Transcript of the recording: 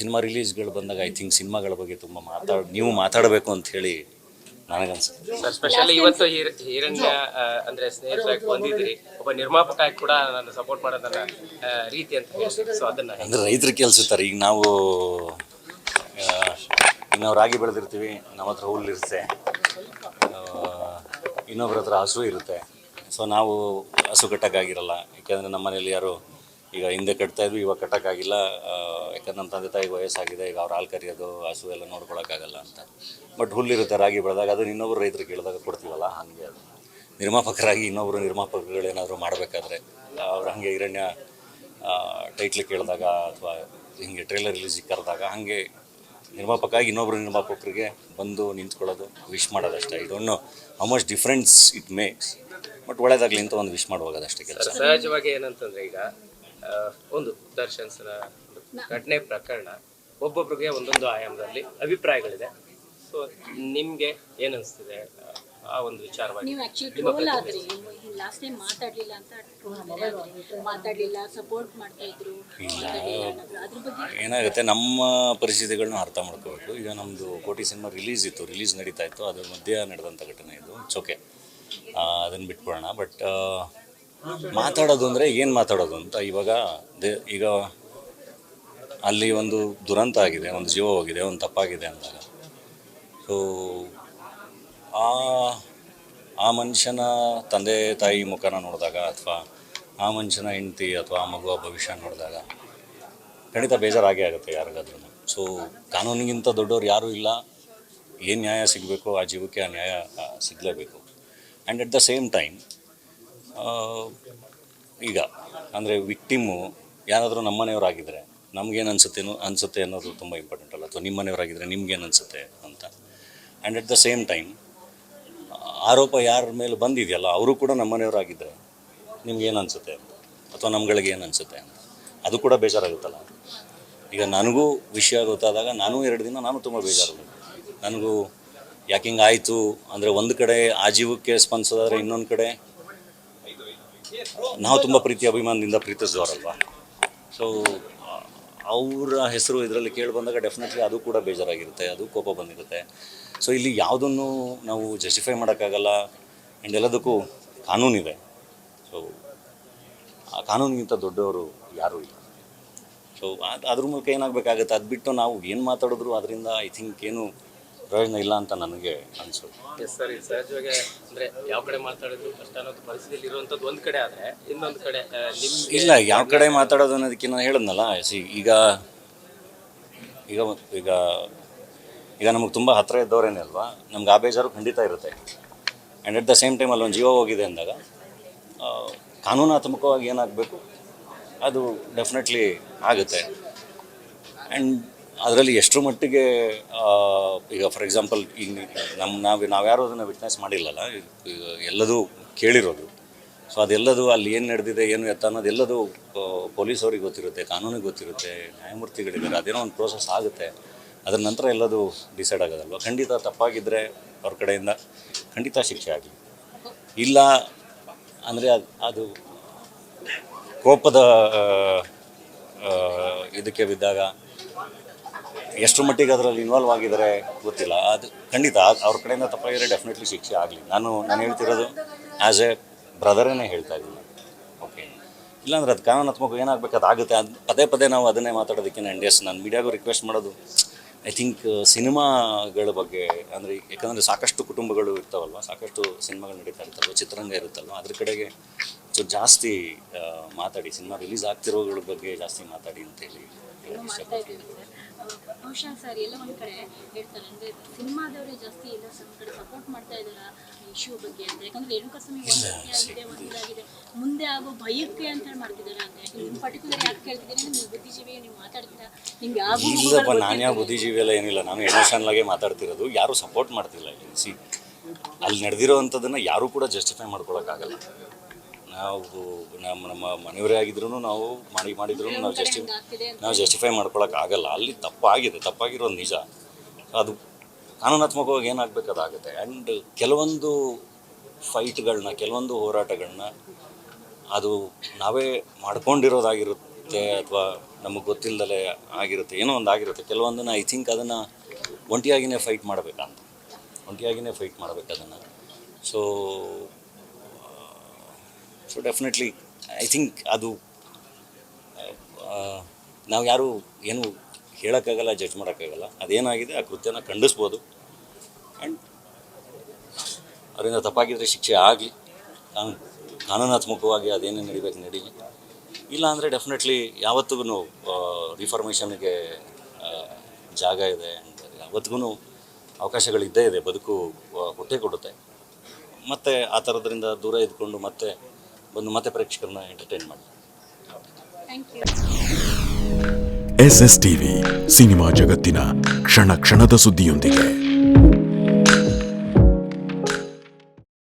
Cinema ರಿಲೀಸ್ಗಳು ಬಂದಾಗ I think ಸಿನಿಮಾಗಳ ಬಗ್ಗೆ ತುಂಬ ನೀವು ಮಾತಾಡಬೇಕು ಅಂತ ಹೇಳಿ ನನಗನ್ಸುತ್ತೆ. ಸರ್ ಸ್ಪೆಷಲಿ ಇವತ್ತು ಹಿರಣ್ಯ ಅಂದ್ರೆ ಸ್ನೇಹಿತರಾಗಿ ಬಂದಿದ್ರಿ, ಒಬ್ಬ ನಿರ್ಮಾಪಕ ಆಗಿ ಕೂಡ ನಾನು ಸಪೋರ್ಟ್ ಮಾಡೋದನ್ನ ರೀತಿ ಅಂತ ಹೇಳ್ತೀವಿ. ಸೊ ಅದನ್ನ ಅಂದರೆ ರೈತರ ಕೆಲಸತ್ತಾರೆ. ಈಗ ನಾವು ರಾಗಿ ಬೆಳೆದಿರ್ತೀವಿ, ನಮ್ಮ ಹತ್ರ ಹುಲ್ಲಿರುತ್ತೆ, ಇನ್ನೊಬ್ರ ಹತ್ರ ಹಸು ಇರುತ್ತೆ. ಸೊ ನಾವು ಹಸು ಕಟ್ಟೋಕ್ಕಾಗಿರಲ್ಲ, ಯಾಕೆಂದರೆ ನಮ್ಮ ಮನೇಲಿ ಯಾರು ಈಗ ಹಿಂದೆ ಕಟ್ತಾಯಿದ್ವಿ, ಇವಾಗ ಕಟ್ಟೋಕ್ಕಾಗಿಲ್ಲ. ಯಾಕಂದ್ರೆ ನಮ್ಮ ತಂದೆ ತಾಯಿಗೆ ವಯಸ್ಸಾಗಿದೆ, ಈಗ ಅವ್ರು ಹಾಲು ಕರಿಯೋದು ಹಸು ಎಲ್ಲ ನೋಡ್ಕೊಳಕ್ಕಾಗಲ್ಲ ಅಂತ. ಬಟ್ ಹುಲ್ಲಿರುತ್ತೆ ರಾಗಿ ಬೆಳೆದಾಗ, ಅದನ್ನು ಇನ್ನೊಬ್ರು ರೈತರು ಕೇಳಿದಾಗ ಕೊಡ್ತೀವಲ್ಲ, ಹಾಗೆ ಅದು ನಿರ್ಮಾಪಕರಾಗಿ ಇನ್ನೊಬ್ಬರು ನಿರ್ಮಾಪಕಗಳೇನಾದರೂ ಮಾಡಬೇಕಾದ್ರೆ ಅವ್ರು ಹಾಗೆ ಹಿರಣ್ಯ ಟೈಟ್ಲ್ ಕೇಳಿದಾಗ ಅಥವಾ ಹಿಂಗೆ ಟ್ರೇಲರ್ ರಿಲೀಸಿಗೆ ಕರೆದಾಗ ಹಾಗೆ ನಿರ್ಮಾಪಕ ಇನ್ನೊಬ್ಬರು ನಿರ್ಮಾಪಕರಿಗೆ ಬಂದು ನಿಂತ್ಕೊಳ್ಳೋದು, ವಿಶ್ ಮಾಡೋದಷ್ಟೇ. I don't know how much difference it makes, but ಒಳ್ಳೇದಾಗಲಿ ಅಂತ ಒಂದು ವಿಶ್ ಮಾಡುವಾಗದಷ್ಟೇ ಕೆಲಸ. ಸಹಜವಾಗಿ ಏನಂತಂದ್ರೆ ಈಗ ಒಂದು ದರ್ಶನ್ ಸರ ಘಟನೆ ಪ್ರಕರಣ ಒಬ್ಬೊಬ್ರಿಗೆ ಒಂದೊಂದು ಆಯಾಮದಲ್ಲಿ ಅಭಿಪ್ರಾಯಗಳಿದೆ. ಸೊ ನಿಮ್ಗೆ ಏನನ್ಸ್ತಿದೆ ಆ ಒಂದು ವಿಚಾರವಾಗಿ? ನೀವು ಆಕ್ಚುಲಿ ಟ್ರೋಲ್ ಆದ್ರಿ, ಲಾಸ್ಟ್ ಟೈಮ್ ಮಾತಾಡ್ಲಿಲ್ಲ ಅಂತ ಮಾತಾಡ್ಲಿಲ್ಲ, ಸಪೋರ್ಟ್ ಮಾಡ್ತಾ ಇದ್ರು. ಅದ್ರ ಬಗ್ಗೆ ಏನಾಗುತ್ತೆ, ನಮ್ಮ ಪರಿಸ್ಥಿತಿಗಳನ್ನ ಅರ್ಥ ಮಾಡ್ಕೋಬೇಕು. ಈಗ ನಮ್ಮದು ಕೋಟಿ ಸಿನಿಮಾ ರಿಲೀಸ್ ನಡೀತಾ ಇತ್ತು, ಅದ್ರ ಮಧ್ಯೆ ನಡೆದಂಥ ಘಟನೆ ಇದು. ಇಟ್ಸ್ ಓಕೆ, ಅದನ್ನು ಬಿಟ್ಬಿಡೋಣ. ಬಟ್ ಮಾತಾಡೋದು ಅಂದರೆ ಏನು ಮಾತಾಡೋದು ಅಂತ ಇವಾಗ ಈಗ ಅಲ್ಲಿ ಒಂದು ದುರಂತ ಆಗಿದೆ, ಒಂದು ಜೀವ ಹೋಗಿದೆ, ಒಂದು ತಪ್ಪಾಗಿದೆ ಅಂದಾಗ ಸೊ ಆ ಮನುಷ್ಯನ ತಂದೆ ತಾಯಿ ಮುಖನ ನೋಡಿದಾಗ ಅಥವಾ ಆ ಮನುಷ್ಯನ ಹೆಂಡತಿ ಅಥವಾ ಆ ಮಗುವ ಭವಿಷ್ಯ ನೋಡಿದಾಗ ಖಂಡಿತ ಬೇಜಾರಾಗೇ ಆಗುತ್ತೆ ಯಾರಿಗಾದ್ರೂ. ಸೊ ಕಾನೂನಿಗಿಂತ ದೊಡ್ಡವ್ರು ಯಾರೂ ಇಲ್ಲ. ಏನು ನ್ಯಾಯ ಸಿಗಬೇಕು ಆ ಜೀವಕ್ಕೆ ಆ ನ್ಯಾಯ ಸಿಗಲೇಬೇಕು. And at the same time ಈಗ ಅಂದರೆ ವಿಕ್ಟಿಮು ಯಾರಾದರೂ ನಮ್ಮ ಮನೆಯವರಾಗಿದ್ದರೆ ನಮಗೇನು ಅನಿಸುತ್ತೆ ಅನ್ನೋದು ತುಂಬ ಇಂಪಾರ್ಟೆಂಟ್ ಅಲ್ಲ, ಅಥವಾ ನಿಮ್ಮ ಮನೆಯವರಾಗಿದ್ದರೆ ನಿಮ್ಗೇನು ಅನಿಸುತ್ತೆ ಅಂತ. And at the same time ಆರೋಪ ಯಾರ ಮೇಲೆ ಬಂದಿದೆಯಲ್ಲ ಅವರು ಕೂಡ ನಮ್ಮ ಮನೆಯವರಾಗಿದ್ದರೆ ನಿಮ್ಗೇನು ಅನಿಸುತ್ತೆ ಅಂತ, ಅಥವಾ ನಮ್ಗಳಿಗೆ ಏನು ಅನಿಸುತ್ತೆ ಅಂತ, ಅದು ಕೂಡ ಬೇಜಾರಾಗುತ್ತಲ್ಲ. ಈಗ ನನಗೂ ವಿಷಯ ಗೊತ್ತಾದಾಗ ನಾನು 2 ದಿನ ನಾನು ತುಂಬ ಬೇಜಾರಾಗುತ್ತೆ. ನನಗೂ ಯಾಕೆ ಹಿಂಗೆ ಆಯಿತು ಅಂದರೆ, ಒಂದು ಕಡೆ ಆ ಜೀವಕ್ಕೆ ಸ್ಪಂದಿಸೋದಾದರೆ ಇನ್ನೊಂದು ಕಡೆ ನಾವು ತುಂಬ ಪ್ರೀತಿ ಅಭಿಮಾನದಿಂದ ಪ್ರೀತಿಸಿದವರಲ್ವ. ಸೊ ಅವರ ಹೆಸರು ಇದರಲ್ಲಿ ಕೇಳಿ ಬಂದಾಗ ಡೆಫಿನೆಟ್ಲಿ ಅದು ಕೂಡ ಬೇಜಾರಾಗಿರುತ್ತೆ, ಅದು ಕೋಪ ಬಂದಿರುತ್ತೆ. ಸೊ ಇಲ್ಲಿ ಯಾವುದನ್ನು ನಾವು ಜಸ್ಟಿಫೈ ಮಾಡೋಕ್ಕಾಗಲ್ಲ. ಆ್ಯಂಡ್ ಎಲ್ಲದಕ್ಕೂ ಕಾನೂನಿದೆ. ಸೊ ಆ ಕಾನೂನಿಗಿಂತ ದೊಡ್ಡವರು ಯಾರೂ ಇಲ್ಲ. ಸೊ ಅದ್ರ ಮೂಲಕ ಏನಾಗಬೇಕಾಗುತ್ತೆ, ಅದು ಬಿಟ್ಟು ನಾವು ಏನು ಮಾತಾಡಿದ್ರು ಅದರಿಂದ ಐ ಥಿಂಕ್ ಏನು ಪ್ರಯೋಜನ ಇಲ್ಲ ಅಂತ ನನಗೆ ಅನಿಸೋದು. ಎಸ್ ಸರ್, ಇದು ಸಹಜವಾಗಿ ಅಂದರೆ ಯಾವ ಕಡೆ ಮಾತಾಡೋದು ಕಷ್ಟ ಅನ್ನೋದು ಪರಿಸ್ಥಿತಿಯಲ್ಲಿ ಇರುವಂಥದ್ದು ಒಂದು ಕಡೆ, ಆದರೆ ಇನ್ನೊಂದು ಕಡೆ ಇಲ್ಲ, ಯಾವ ಕಡೆ ಮಾತಾಡೋದು ಅನ್ನೋದಕ್ಕೆ ನಾನು ಹೇಳಿದ್ನಲ್ಲ. ಈಗ ಈಗ ಈಗ ಈಗ ನಮಗೆ ತುಂಬ ಹತ್ತಿರ ಇದ್ದವರೇನೇ ಅಲ್ವಾ, ನಮ್ಗೆ ಆ ಬೇಜಾರು ಖಂಡಿತ ಇರುತ್ತೆ. And at the same time ಅಲ್ಲೊಂದು ಜೀವ ಹೋಗಿದೆ ಅಂದಾಗ ಕಾನೂನಾತ್ಮಕವಾಗಿ ಏನಾಗಬೇಕು ಅದು ಡೆಫಿನೆಟ್ಲಿ ಆಗುತ್ತೆ. ಆ್ಯಂಡ್ ಅದರಲ್ಲಿ ಎಷ್ಟರ ಮಟ್ಟಿಗೆ ಈಗ ಫಾರ್ ಎಕ್ಸಾಂಪಲ್ ಈಗ ನಾವ್ಯಾರು ಅದನ್ನು ವಿಟ್ನೆಸ್ ಮಾಡಿಲ್ಲಲ್ಲ, ಈಗ ಎಲ್ಲದೂ ಕೇಳಿರೋದು. ಸೊ ಅದೆಲ್ಲದು ಅಲ್ಲಿ ಏನು ನಡೆದಿದೆ ಏನು ಎತ್ತ ಅನ್ನೋದು ಎಲ್ಲದೂ ಪೊಲೀಸವ್ರಿಗೆ ಗೊತ್ತಿರುತ್ತೆ, ಕಾನೂನಿಗೆ ಗೊತ್ತಿರುತ್ತೆ, ನ್ಯಾಯಮೂರ್ತಿಗಳಿದ್ದಾರೆ, ಅದೇನೋ ಒಂದು ಪ್ರೋಸೆಸ್ ಆಗುತ್ತೆ. ಅದರ ನಂತರ ಎಲ್ಲದೂ ಡಿಸೈಡ್ ಆಗೋದಲ್ವ. ಖಂಡಿತ ತಪ್ಪಾಗಿದ್ದರೆ ಅವ್ರ ಕಡೆಯಿಂದ ಖಂಡಿತ ಶಿಕ್ಷೆ ಆಗಲಿ. ಇಲ್ಲ ಅಂದರೆ ಅದು ಕೋಪದ ಇದಕ್ಕೆ ಬಿದ್ದಾಗ ಎಷ್ಟು ಮಟ್ಟಿಗೆ ಅದರಲ್ಲಿ ಇನ್ವಾಲ್ವ್ ಆಗಿದ್ದಾರೆ ಗೊತ್ತಿಲ್ಲ. ಅದು ಖಂಡಿತ ಅವ್ರ ಕಡೆಯಿಂದ ತಪ್ಪಾಗಿದ್ರೆ ಡೆಫಿನೆಟ್ಲಿ ಶಿಕ್ಷೆ ಆಗಲಿ. ನಾನು ಹೇಳ್ತಿರೋದು ಆ್ಯಸ್ ಎ ಬ್ರದರೇ ಹೇಳ್ತಾ ಇದ್ದೀನಿ. ಓಕೆ, ಇಲ್ಲಾಂದ್ರೆ ಅದು ಕಾನೂನಾತ್ಮಕ ಏನಾಗಬೇಕು ಅದಾಗುತ್ತೆ. ಅದು ಪದೇ ನಾವು ಅದನ್ನೇ ಮಾತಾಡೋದಕ್ಕೆ ನಾನು ಮೀಡಿಯಾಗೂ ರಿಕ್ವೆಸ್ಟ್ ಮಾಡೋದು, ಐ ಥಿಂಕ್ ಸಿನಿಮಾಗಳ ಬಗ್ಗೆ ಅಂದರೆ, ಯಾಕಂದರೆ ಸಾಕಷ್ಟು ಕುಟುಂಬಗಳು ಇರ್ತಾವಲ್ವ, ಸಾಕಷ್ಟು ಸಿನಿಮಾಗಳು ನಡೀತಾ ಇರ್ತಲ್ವ, ಚಿತ್ರರಂಗ ಇರುತ್ತಲ್ವ, ಅದ್ರ ಕಡೆಗೆ ಸೊ ಜಾಸ್ತಿ ಮಾತಾಡಿ, ಸಿನಿಮಾ ರಿಲೀಸ್ ಆಗ್ತಿರೋಗಳ ಬಗ್ಗೆ ಜಾಸ್ತಿ ಮಾತಾಡಿ ಅಂತೇಳಿ ಹೇಳೋಕ್ಕೆ ಇಷ್ಟಪಡ್ತೀನಿ. ಬಹುಶಃ ಸರ್ ಎಲ್ಲ ಒಂದು ಕಡೆ ಹೇಳ್ತಾರೆ ಅಂದರೆ ಸಿನಿಮಾದವರೇ ಜಾಸ್ತಿ ಎಲ್ಲ ಕಡೆ ಸಪೋರ್ಟ್ ಮಾಡ್ತಾ ಇದ್ದಾರೆ ಇಶ್ಯೂ ಬಗ್ಗೆ ಅಂತ. ಯಾಕಂದರೆ ರೇಣುಕಾಸ್ವಾಮಿ ಒಂದಾಗಿದೆ ಮುಂದೆ ಆಗೋ ಭಯಕ್ಕೆ ಅಂತ ಹೇಳಿ ಮಾಡ್ತಿದ್ದಾರೆ ಅಂತ. ನಿಮ್ಮ ಪರ್ಟಿಕ್ಯುಲರ್ ಯಾಕೆ ಕೇಳ್ತಿದ್ದೀನಿ, ನೀವು ಬುದ್ಧಿಜೀವಿ, ನೀವು ಮಾತಾಡ್ತೀರಾ, ನಿಮ್ಗೆ ಯಾವ ಇಲ್ಲಪ್ಪ, ನಾನು ಯಾವ ಬುದ್ಧಿಜೀವಿ ಎಲ್ಲ ಏನಿಲ್ಲ, ನಾನು ಎಮೋಷನಲಾಗೆ ಮಾತಾಡ್ತಿರೋದು. ಯಾರೂ ಸಪೋರ್ಟ್ ಮಾಡ್ತಿಲ್ಲ ಇಲ್ಲಿ. ಅಲ್ಲಿ ನಡೆದಿರೋ ಅಂಥದ್ದನ್ನು ಯಾರೂ ಕೂಡ ಜಸ್ಟಿಫೈ ಮಾಡ್ಕೊಳಕ್ಕಾಗಲ್ಲ. ನಮ್ಮ ಮನೆಯವರೇ ಆಗಿದ್ರು ನಾವು ಮಾಡಿದ್ರು ನಾವು ಜಸ್ಟಿಫೈ ಮಾಡ್ಕೊಳಕ್ಕಾಗಲ್ಲ. ಅಲ್ಲಿ ತಪ್ಪಾಗಿರೋದು ನಿಜ. ಅದು ಕಾನೂನಾತ್ಮಕವಾಗಿ ಏನಾಗಬೇಕು ಅದಾಗುತ್ತೆ. ಆ್ಯಂಡ್ ಕೆಲವೊಂದು ಫೈಟ್ಗಳನ್ನ, ಕೆಲವೊಂದು ಹೋರಾಟಗಳನ್ನ ಅದು ನಾವೇ ಮಾಡ್ಕೊಂಡಿರೋದಾಗಿರುತ್ತೆ ಆಗಿರುತ್ತೆ ಅಥವಾ ನಮಗೆ ಗೊತ್ತಿಲ್ಲದಲೇ ಆಗಿರುತ್ತೆ, ಏನೋ ಒಂದು ಆಗಿರುತ್ತೆ. ಕೆಲವೊಂದನ್ನು ಐ ಥಿಂಕ್ ಅದನ್ನು ಒಂಟಿಯಾಗಿಯೇ ಫೈಟ್ ಮಾಡಬೇಕಂತ, ಒಂಟಿಯಾಗಿಯೇ ಫೈಟ್ ಮಾಡಬೇಕು ಅದನ್ನು. ಸೊ ಡೆಫಿನೆಟ್ಲಿ ಐ ಥಿಂಕ್ ಅದು ನಾವು ಯಾರೂ ಏನು ಹೇಳೋಕ್ಕಾಗಲ್ಲ, ಜಡ್ಜ್ ಮಾಡೋಕ್ಕಾಗಲ್ಲ. ಅದೇನಾಗಿದೆ ಆ ಕೃತ್ಯನ ಖಂಡಿಸ್ಬೋದು. ಆ್ಯಂಡ್ ಅವರಿಂದ ತಪ್ಪಾಗಿದ್ದರೆ ಶಿಕ್ಷೆ ಆಗಲಿ, ಕಾನೂನಾತ್ಮಕವಾಗಿ ಅದೇನೇ ನಡಿಬೇಕು ನಡೀಲಿ. ಇಲ್ಲ ಅಂದರೆ ಡೆಫಿನೆಟ್ಲಿ ಯಾವತ್ತಿಗೂ ರಿಫಾರ್ಮೇಷನ್ಗೆ ಜಾಗ ಇದೆ. ಆ್ಯಂಡ್ ಯಾವತ್ತಿಗೂ ಅವಕಾಶಗಳಿದ್ದೇ ಇದೆ, ಬದುಕು ಕೊಟ್ಟೇ ಕೊಡುತ್ತೆ. ಮತ್ತು ಆ ಥರದ್ರಿಂದ ದೂರ ಇದ್ಕೊಂಡು ಮತ್ತೆ ಬಂದು ಪ್ರೇಕ್ಷಕರನ್ನ ಎಂಟರ್ಟೈನ್ ಮಾಡಿ. Thank you. SS ಟಿವಿ ಸಿನಿಮಾ ಜಗತ್ತಿನ ಕ್ಷಣ ಕ್ಷಣದ ಸುದ್ದಿಯೊಂದಿಗೆ.